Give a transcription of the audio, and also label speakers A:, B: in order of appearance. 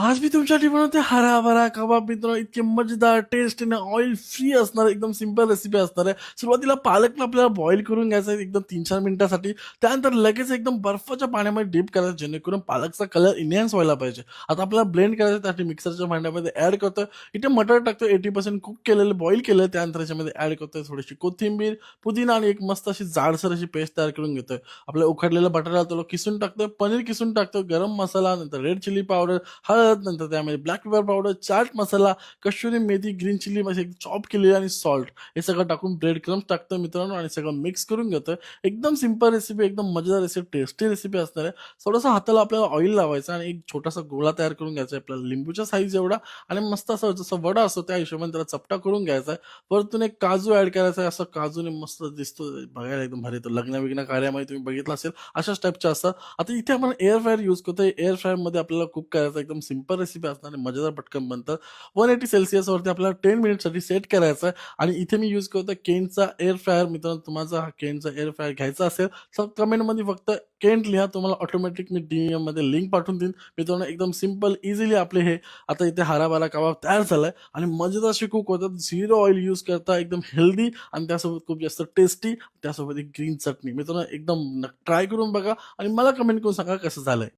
A: आज मी तुमच्यासाठी बनवते हराभरा कबाब मित्रांनो. इतके मजेदार टेस्ट आणि ऑइल फ्री असणार एकदम सिंपल रेसिपी असणार आहे. सुरुवातीला पालकला आपल्याला बॉईल करून घ्यायचं आहे एकदम 3-4 मिनिटासाठी. त्यानंतर लगेच एकदम बर्फाच्या पाण्यामध्ये डिप करायचं जेणेकरून पालकचा कलर एन्हान्स व्हायला पाहिजे. आता आपल्याला ब्लेंड करायचं त्यासाठी मिक्सरच्या भांड्यामध्ये ॲड करतोय. इथे मटर टाकतो 80% कुक केलेलं बॉईल केलं. त्यानंतर याच्यामध्ये ॲड करतोय थोडीशी कोथिंबीर, पुदिना आणि एक मस्त अशी जाडसर अशी पेस्ट तयार करून घेतोय. आपल्या उकडलेला बटाटा तो किसून टाकतोय, पनीर किसून टाकतो, गरम मसाला, नंतर रेड चिली पावडर, हळद, नंतर त्यामध्ये black pepper powder, chaat masala, kasuri methi, green chilli म्हणजे चॉप केलेली आणि सॉल्ट हे सगळं टाकून ब्रेड क्रम्स टाकतो मित्रांनो आणि सगळं मिक्स करून घेतोय. एकदम सिंपल रेसिपी, एकदम मजेदार रेसिपी, टेस्टी रेसिपी असणार आहे. थोडंसं हाताला आपल्याला ऑइल लावायचं आणि एक छोटासा गोळा तयार करून घ्यायचा आहे आपल्याला लिंबूच्या साईज एवढा आणि मस्त असं जसं वडा असतो त्या हिशोबाने त्याला चपटा करून घ्यायचा आहे. वरतून एक काजू ॲड करायचा आहे. असं काजूने मस्त दिसतो बघायला एकदम भारी येतो. लग्न-बिग्न कार्यामध्ये तुम्ही बघितलं असेल अशाच टाईपच्या असतात. आता इथे आपण एअर फ्रायर यूज करतोय. एअर फ्रायरमध्ये आपल्याला कुक करायचं एकदम सिंपल रेसिपी असणार आहे. मजेदार पटकन बनतं. 180 सेल्सिअसवरती आपल्याला 10 मिनिटसाठी सेट करायचं आहे आणि इथे मी यूज करतोय केनचा एअर फ्रायर. मित्रांनो तुम्हाला हा केनचा एअर फ्रायर घ्यायचा असेल तर कमेंटमध्ये फक्त केंट लिहा. तुम्हाला ऑटोमॅटिक मी डीएममध्ये लिंक पाठवून देईन. मित्रांनो एकदम सिंपल इझिली आपले हे आता इथे हराभरा कबाब तयार झालाय आणि मजेदार असे कुक होतात. 0 ऑइल यूज करता एकदम हेल्दी आणि त्यासोबत खूप जास्त टेस्टी त्यासोबत एक ग्रीन चटणी. मित्रांनो एकदम ट्राय करून बघा आणि मला कमेंट करून सांगा कसं झालंय.